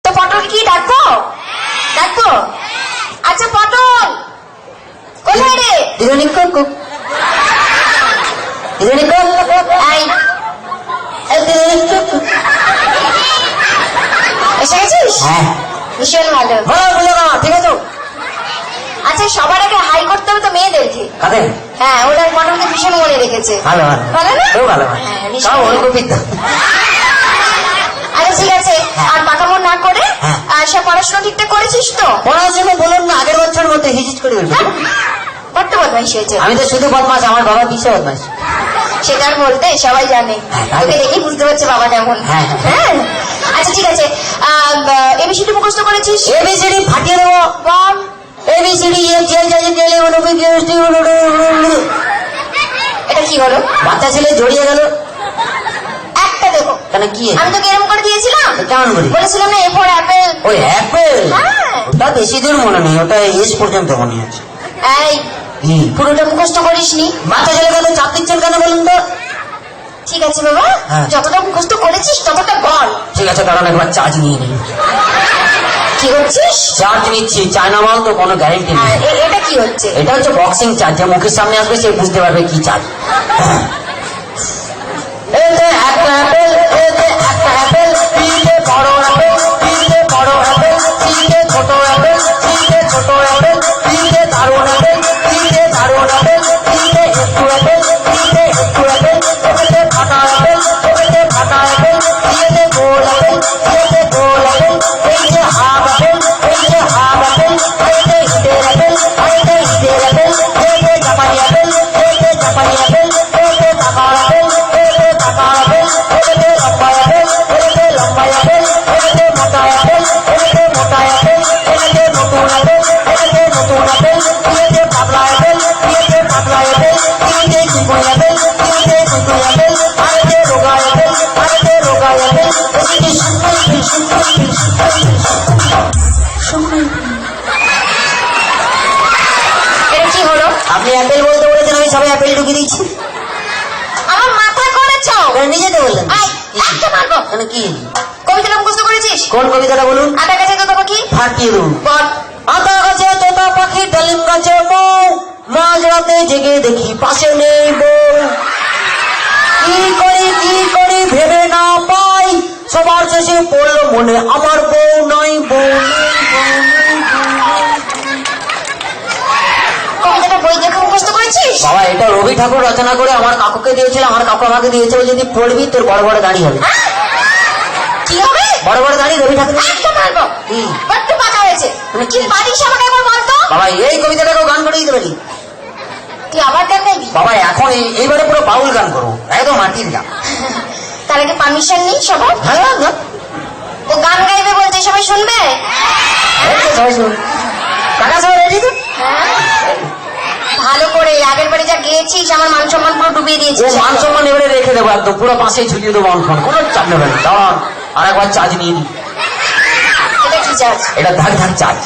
তো পটল কি ডাকবো? ডাকবো? আচ্ছা পটল কোথায় রে? এসে গেছিস? ভীষণ ভালো। ঠিক আছে। আচ্ছা সবার আগে হাই করতে হবে তো মেয়েদেরকে। হ্যাঁ ওরা পটলকে ভীষণ মনে রেখেছে। ভালো ভালো না? ভালো। আরে ঠিক আছে। আর পাকামো না করে সব পড়াশোনা ঠিকঠাক করেছিস তো? পড়াশোনা বলুন না, আগের বছর মতো হিজিট করে বড্ড বদমাইশ হয়েছে। আমি তো শুধু বদমাস, আমার বাবা বিশে বদমাস। সেটা আর বলতে সবাই জানে, তোকে দেখেই বুঝতে পারছে বাবা যেমন। হ্যাঁ আচ্ছা ঠিক আছে। এবিসিডি মুখস্থ করেছিস? এবিসিডি ফাটিয়ে দেবো। বল। এবিসিডি এটা কি হলো? বাচ্চা ছেলে জড়িয়ে গেল। একটা দেখো। কেন কি? আমি তোকে এরকম করে দিয়েছিলাম। কেমন করি? বলেছিলাম না এ ফর অ্যাপেল। ওই অ্যাপেল? হ্যাঁ। ওটা বেশি দূর মনে নেই, ওটা এস পর্যন্ত মনে আছে। এই পুরোটা মুখস্থ করিসনি? বাচ্চা ছেলে কেন চাপ দিচ্ছেন কেন বলুন তো? ঠিক আছে বাবা, যতটা মুখস্থ করেছিস ততটা বল। ঠিক আছে, কারণ একবার চার্জ নিয়ে নিই। কি করছিস? চার্জ নিচ্ছি। চায়না মাল তো কোনো গ্যারেন্টি নেই। এটা কি হচ্ছে? এটা হচ্ছে বক্সিং চার্জ, যে মুখের সামনে আসবে সে বুঝতে পারবে কি চার্জ। এতে একটা অ্যাপেল, এতে একটা অ্যাপেল, তিনটে বড় অ্যাপেল, তিনটে বড় অ্যাপেল, তিনটে ছোট অ্যাপেল, তিনটে ছোট অ্যাপেল, তিনটে দারুণ অ্যাপেল, তিনটে দারুণ অ্যাপেল, তিনটে একটু অ্যাপেল, তিনটে একটু অ্যাপেল, এতে ফাটা অ্যাপেল, এতে ফাটা অ্যাপেল, এতে গোল অ্যাপেল, এতে গোল অ্যাপেল, এই যে হাফ অ্যাপেল, এই যে হাফ অ্যাপেল, এতে হিটের অ্যাপেল, এতে হিটের অ্যাপেল, এতে জাপানি অ্যাপেল, এতে জাপানি অ্যাপেল, এতে টাকার অ্যাপেল, এতে টাকার অ্যাপেল, এতে লম্বা অ্যাপেল, এতে লম্বা অ্যাপেল, এতে মোটা অ্যাপেল, এতে মোটা অ্যাপেল, এতে নতুন অ্যাপেল, এতে নতুন অ্যাপেল, এতে পাতলা অ্যাপেল, এতে পাতলা অ্যাপেল, এতে চিকুন অ্যাপেল, এতে চিকুন অ্যাপেল, এতে রোগা অ্যাপেল, এতে রোগা অ্যাপেল, এটা কি হলো? আপনি অ্যাপেল বলতে বলেছেন, আমি সবাই অ্যাপেল ঢুকিয়ে দিচ্ছি। আমার মাথা করেছো? নিজেতে বললেন। একটা মারবো। কেন কি? কবিতাটা মুখস্থ করেছিস? কোন কবিতাটা বলুন? আটা গাছে তোতা পাখি। ফাটিয়ে দেবো। বল। আতা গাছে তোতা পাখি, ডালিম গাছে মৌ, মাঝ রাতে জেগে দেখি পাশে নেই বউ। কি করি ভেবে না পাই, সবার শেষে পড়লো মনে আমার বউ নাই, বউ কবিতাটা বই দেখে মুখস্থ করেছিস? বাবা, এটা রবি ঠাকুর রচনা করে আমার কাকুকে দিয়েছিল, আমার কাকু আমাকে দিয়েছে, যদি পড়বি তোর বড় বড় দাড়ি হবে। কি হবে? বড় বড় দাড়ি রবি ঠাকুর। একটা মারবো। বড্ড পাকা হয়েছে। কি পারিস আমাকে একবার বলতো? বাবা, এই কবিতাটাকেও গান করে দিতে পারি। তুই আবার গান গাইবি? বাবা, এখন এইবারে পুরো বাউল গান করবো, একদম মাটির গান। তার আগে পারমিশন নিই সবার। হ্যাঁ, ও গান গাইবে বলছে, সবাই শুনবে? সবাই শুনুন। কাকা সবাই রেডি তো? ভালো করে। আগের বাড়ি যা গিয়েছিস আমার মান সম্মান পুরো ডুবিয়ে দিয়েছিস। মান সম্মান এবারে রেখে দেবো, একদম পুরো পাশে ঝুলিয়ে দেবো অনফোন, কোনো চাপ নেবেন। দাঁড়ান, আর একবার চার্জ নিয়ে নিই। এটা কি চার্জ? এটা ধাক ধাক চার্জ।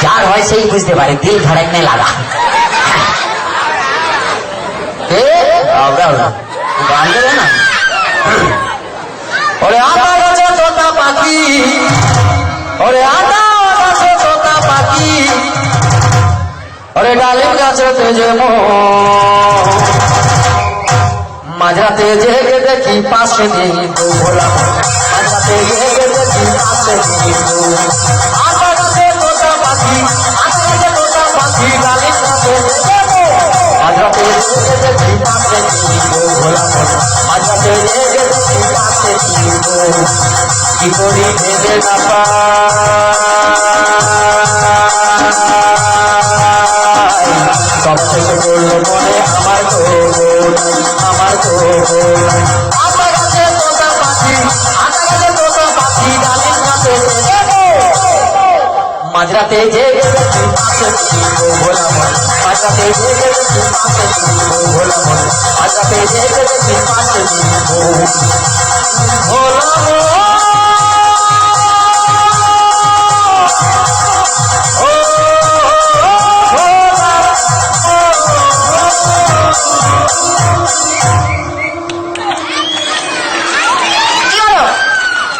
যার হয় সেই বুঝতে পারে, দিল ধড়াক নেই লাগা। গান দেবে না? ওরে আতা গাছে তোতা পাখি, ওরে আতা গাছে তোতা পাখি, ওরে ডালিম গাছে তেজে মাঝরাতে জেগে দেখি পাশে নেই বউ, ভোলা মাঝরাতে জেগে দেখি পাশে নেই বউ। আতা গাছে তোতা পাখি, আতা গাছে তোতা পাখি, ডালিম গাছে তেজে মাঝরাতে জেগে দেখি পাশে নেই বউ, ভোলা মাঝরাতে জেগে দেখি পাশে নেই বউ। কি করি ভেবে না সব থেকে বললো মনে আমার তো আমার তো। আতা গাছে তোতা পাখি, আতা গাছে তোতা পাখি, ডালিম গাছে মাঝরাতে জেগে দেখি পাশে ভোলা মন, মাঝরাতে জেগে দেখি পাশে ভোলা মন, মাঝরাতে জেগে দেখি পাশে ভোলা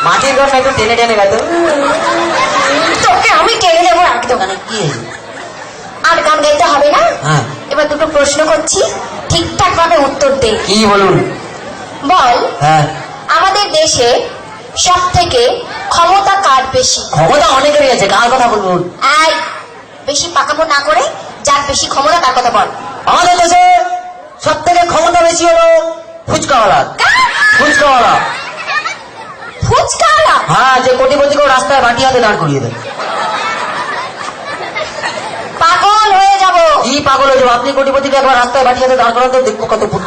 মাটির ঘরটা একটু টেনে টেনে গেত। তোকে আমি টেনে দেবো একদম। মানে কি হয়েছে? আর গান গাইতে হবে না। হ্যাঁ, এবার দুটো প্রশ্ন করছি, ঠিকঠাক ভাবে উত্তর দে। কি বলুন? বল, হ্যাঁ, আমাদের দেশে সব থেকে ক্ষমতা কার বেশি? ক্ষমতা অনেকেরই আছে, কার কথা বলুন? আই বেশি পাকামো না করে যার বেশি ক্ষমতা তার কথা বল। আমাদের দেশে সব থেকে ক্ষমতা বেশি হলো ফুচকাওয়ালা। ফুচকাওয়ালা, ফুচকাওয়ালা? হ্যাঁ, যে কোটিপতিকেও রাস্তায় বাটি হাতে দাঁড় করিয়ে দেয়। পাগল হয়ে যাব। কি পাগল হয়ে যাবো? আপনি কোটিপতিকে একবার রাস্তায় বাটি হাতে দাঁড় করান তো, দেখবো কত ফুট।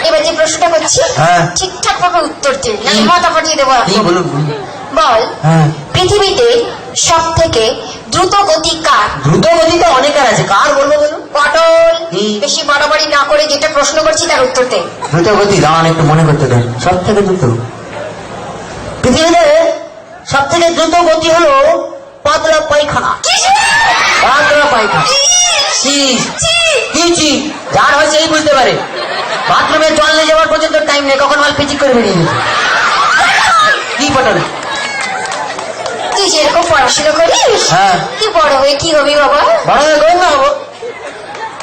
এবার যে প্রশ্নটা করছি হ্যাঁ। ঠিকঠাক ভাবে উত্তর দে, নাহলে মাথা ফাটিয়ে দেবো। কি বলুন? বল, হ্যাঁ, পৃথিবীতে সব থেকে দ্রুত গতি কার? দ্রুত গতি তো অনেকের আছে, কার বলবো বলুন? পটল, কি? বেশি বাড়াবাড়ি না করে যেটা প্রশ্ন করছি তার উত্তর দে। দ্রুত গতি, দাঁড়ান একটু মনে করতে দেন। সব থেকে দ্রুত পৃথিবীতে সব থেকে দ্রুত গতি হলো পাতলা পায়খানা। পাতলা পায়খানা কি যার হয় সেই বুঝতে পারে। বাথরুমে জল নিয়ে যাওয়ার পর্যন্ত টাইম নেই, কখন মাল পিচিক করে বেরিয়ে গেছে। কি পটল? তুই যেরকম পড়াশোনা করিস, হ্যাঁ। তুই বড় হয়ে কি হবি বাবা? বড় হয়ে গোয়েন্দা হবো।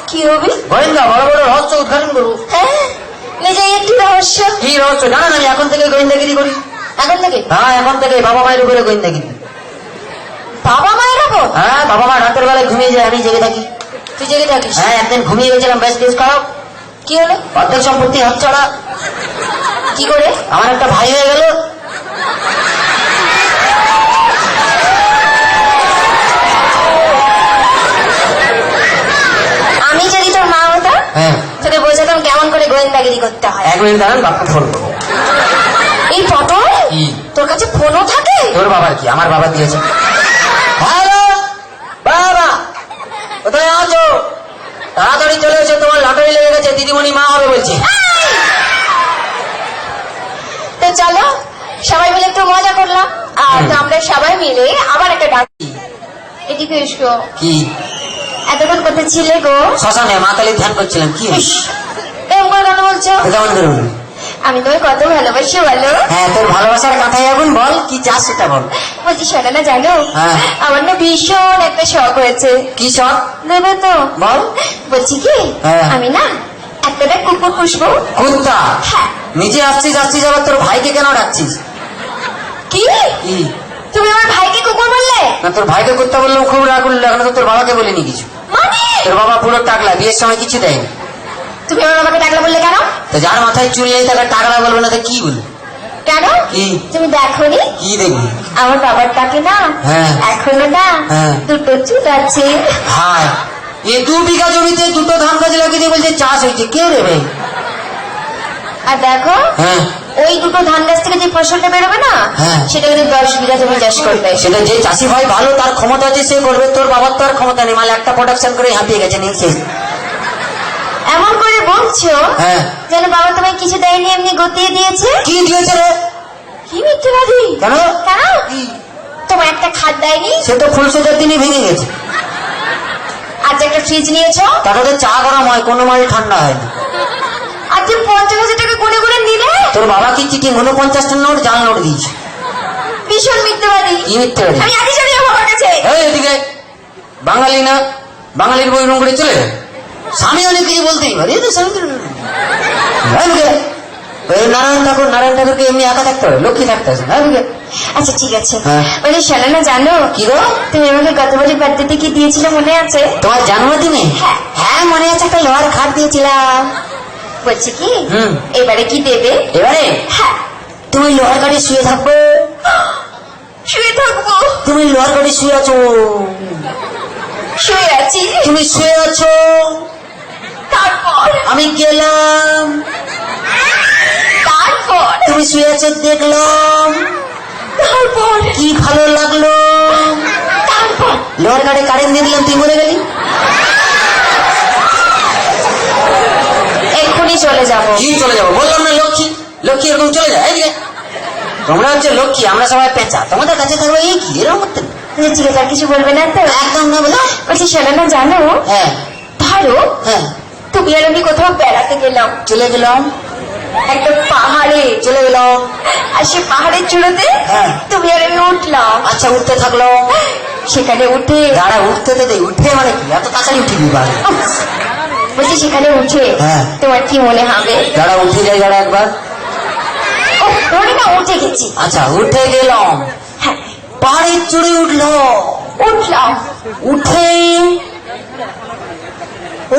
কি হবি? গোয়েন্দা, বড় বড় রহস্য উদ্ঘাটন করবো। হ্যাঁ, নিজে একটি রহস্য। কি রহস্য জানেন? আমি এখন থেকে গোয়েন্দাগিরি করি। এখন থেকে? হ্যাঁ, এখন থেকে বাবা মায়ের উপরে গোয়েন্দাগিরি। বাবা মায়ের ওপর? হ্যাঁ, বাবা মা রাতের বেলায় ঘুমিয়ে যায়, আমি জেগে থাকি। তুই জেগে থাকিস? হ্যাঁ, একদিন ঘুমিয়ে গেছিলাম, বেশ খারাপ। কি হলো? অর্ধেক সম্পত্তি হাত ছাড়া। কি করে? আমার একটা ভাই হয়ে গেল। আমি যদি তোর মা হতাম, হ্যাঁ, তোকে বোঝাতাম কেমন করে গোয়েন্দাগিরি করতে হয়। এক মিনিট দাঁড়ান, বাপকে ফোন করবো। এই পটল, কি? তোর কাছে ফোনও থাকে? তোর বাবার কি? আমার বাবা দিয়েছে। হ্যালো বাবা, কোথায় আছো? তাড়াতাড়ি চলে এসো, তোমার লটারি লেগে গেছে, দিদিমণি মা হবে বলছে। তো চলো সবাই মিলে একটু মজা করলাম, আর তো আমরা সবাই মিলে আবার একটা ডাক। এদিকে এসো। কি? এতক্ষণ কোথায় ছিলে গো? শ্মশানে মা কালী ধ্যান করছিলাম। কি হয়েছে? এরকম করে কেন বলছো? কেমন করুন? আমি তোমায় কত ভালোবাসি বলো। হ্যাঁ, তোর ভালোবাসার কথাই এখন বল, কি চাস সেটা বল। বলছি শোনো না, জানো হ্যাঁ। আমার না ভীষণ একটা শখ হয়েছে। কি শখ? দেবে তো? বল। বলছি কি, হ্যাঁ। আমি না একটা কুকুর পুষবো। কুত্তা? হ্যাঁ। নিজে আসছিস আবার তোর ভাইকে কেন ডাকছিস? কি? কি? তুমি আমার ভাইকে কুকুর বললে? না, তোর ভাইকে কুত্তা বললাম, খুব রাগ করলো। এখন তো তোর বাবাকে বলিনি কিছু। মানে তোর বাবা পুরো টাকলা, বিয়ের সময় কিছু দেয়নি। তুমি আমার বাবাকে ডাকলে বললে কেন? তো যার মাথায় চুল নেই তাকে টাকলা বলবে না, তো কি বলবে? কেন? কি? তুমি দেখোনি কি দেখবি? আমার বাবার টাকে না হ্যাঁ। এখনো না হ্যাঁ। দুটো চুল আছে। হ্যাঁ, এই 2 বিঘা জমিতে দুটো ধান গাছ লাগিয়ে দিয়ে বলছে চাষ হয়েছে। কে রে ভাই? আর দেখো, হ্যাঁ, ওই দুটো ধান গাছ থেকে যে ফসলটা বেরোবে না, হ্যাঁ। সেটা কিন্তু 10 বিঘা জমি চাষ করবে। সেটা যে চাষি ভাই ভালো, তার ক্ষমতা আছে, সে করবে। তোর বাবার তো আর ক্ষমতা নেই, মাল একটা প্রোডাকশন করে হাঁপিয়ে গেছে, নিয়ে শেষ। এমন করে বলছো হ্যাঁ। যেন বাবা তোমায় কিছু দেয়নি, এমনি গতিয়ে দিয়েছে। কি দিয়েছে রে? কি মিথ্যেবাদী! কেন? কেন? কি? তোমার একটা খাট দেয়নি, সে তো ফুলসজ্জার দিনই ভেঙে গেছে। আর যে একটা ফ্রিজ নিয়েছো, তাতে তো চা গরম হয়, কোনো মাল ঠান্ডা হয় না। আর যে 50,000 টাকা গুনে গুনে নিলে। তোর বাবা কি চিঠি 49টা নোট জাল নোট দিয়েছে? ভীষণ মিথ্যেবাদী। কি মিথ্যেবাদী? আমি আগে চলে যাবো বাবার কাছে। এই এদিকে, বাঙালি না, বাঙালির বই রুম করে চলে যায়। স্বামী অনেক কিছু বলতেই পারে, এই তো স্বামী তো- ওই নারায়ণ ঠাকুরকে এমনি একা থাকতে হবে, লক্ষ্মী থাকতে হবে না। আচ্ছা ঠিক আছে। হ্যাঁ। বলি শোনো না, জানো কি গো? তুমি আমাকে গতবারের বার্থডেতে কি দিয়েছিলে মনে আছে? তোমার জন্মদিনে? হ্যাঁ। হ্যাঁ, মনে আছে, একটা লোহার খাট দিয়েছিলাম। বলছি কি, হুম। এবারে কি দেবে? এবারে হ্যাঁ। তুমি লোহার গাড়ি শুয়ে থাকবে। শুয়ে থাকবো? তুমি লোহার গাড়ি শুয়ে আছো। শুয়ে আছি। তুমি শুয়ে আছো, তারপর? আমি গেলাম, তারপর? তুমি শুয়ে আছো, দেখলাম, তারপর? কি ভালো লাগলো। তারপর? লোহার গাড়ি কারেন্ট দিয়ে দিলাম, তুই মরে গেলি। এক্ষুনি চলে যাবো। কি চলে যাবো? বললাম না, লক্ষ্মী লক্ষ্মী এরকম চলে যায়। এইদিকে, তোমরা হচ্ছে লক্ষ্মী, আমরা সবাই পেঁচা, তোমাদের কাছে থাকবে। এই কি এরকম করতে? ঠিক আছে, আর কিছু বলবে না তো? একদম না। বলো। বলছি শোনো না, জানো হ্যাঁ। ধরো হ্যাঁ, তুমি আর আমি কোথাও বেড়াতে গেলাম, চলে গেলাম। একটা পাহাড়ে চলে গেলাম। আর আর সে পাহাড়ের চূড়োতে হ্যাঁ। তুমি আর আমি উঠলাম। আচ্ছা উঠতে থাকলো, সেখানে উঠে দাঁড়া উঠতে তো দেই, উঠে মানে কি এত তাড়াতাড়ি উঠে দিই বাড়ি? বলছি সেখানে উঠে হ্যাঁ। তোমার কি মনে হবে? দাঁড়া উঠে যাই, দাঁড়া একবার। ও মনে না উঠে গেছি। আচ্ছা উঠে গেলাম, হ্যাঁ পাহাড়ের চড়ে উঠলো, উঠলাম। উঠে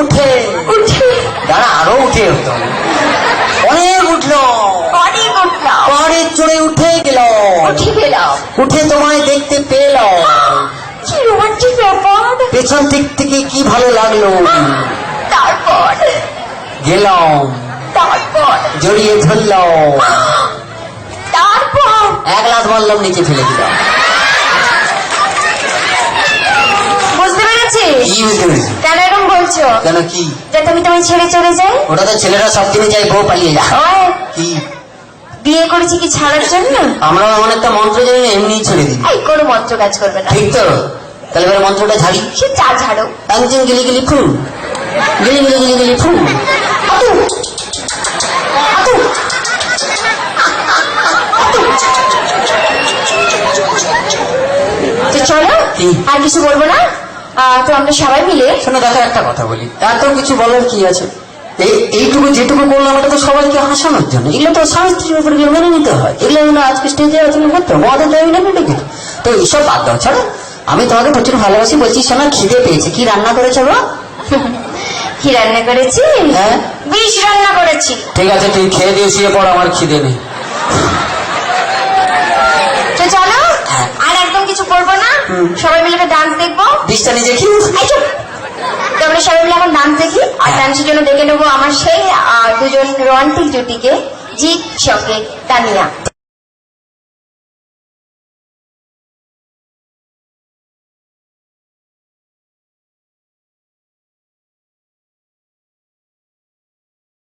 উঠে উঠে দাঁড়া আরো উঠে হতো, অনেক উঠলো, অনেক উঠলাম। পাহাড়ের চড়ে উঠে গেল, উঠে গেলাম। উঠে তোমায় দেখতে পেল, কি রোমান্টিক ব্যাপার। পেছন দিক থেকে কি ভালো লাগলো, তারপর গেলাম তারপর জড়িয়ে ধরলো, তারপর এক লাত মারলাম, নিচে ফেলে দিলাম। বুঝতে পেরেছি কি বুঝতে পেরেছি? কেন এরকম বলছো? কেন কি? যাতে আমি তোমায় ছেড়ে চলে যাই। ওটা তো ছেলেরা সব দিনে যায়, বউ পালিয়ে যায়। ওই, কি বিয়ে করেছি কি ছাড়ার জন্য? আমরা এমন একটা মন্ত্র জানি না, এমনি ছেড়ে দিই। এই কোনো মন্ত্র কাজ করবে না। ঠিক তো? তাহলে এবার মন্ত্রটা ঝাড়ি। সে চা ঝাড়ো। একদিন গিলি গিলি ফু, গিলি গিলি গিলি গিলি ফু। আতু, আতু, আতু। তো চলো কি? আর কিছু বলবো না। তো আমরা সবাই মিলে শোনো দেখো একটা কথা বলি, এত কিছু বলার কি আছে? এইটুকু যেটুকু বললাম এটা তো সবাইকে হাসানোর জন্য, এগুলো তো স্বামী স্ত্রীর উপর এগুলো মেনে নিতে হয়। এগুলো আজকে স্টেজে আলোচনা করতে হবে, আমাদের তো মেনে নিতে। তো এইসব বাদ দাও, ছাড়ো। আমি তোমাকে প্রচুর ভালোবাসি, বলছি শোনা খিদে পেয়েছে, কি রান্না করেছো গো? কি রান্না করেছি? হ্যাঁ বিষ রান্না করেছি। ঠিক আছে, তুই খেয়ে দিয়ে শুয়ে পড়, আমার খিদে নেই। তো চলো হ্যাঁ। আর একদম কিছু করবো না, সবাই মিলে ডান্স দেখবো। বিষটা নিজে কি? এই চুপ। তো আমরা সবাই মিলে এখন ডান্স দেখি, আর ডান্সের জন্য দেখে নেবো আমার সেই দুজন রোমান্টিক জুটিকে, জিৎ সঙ্গে তানিয়া।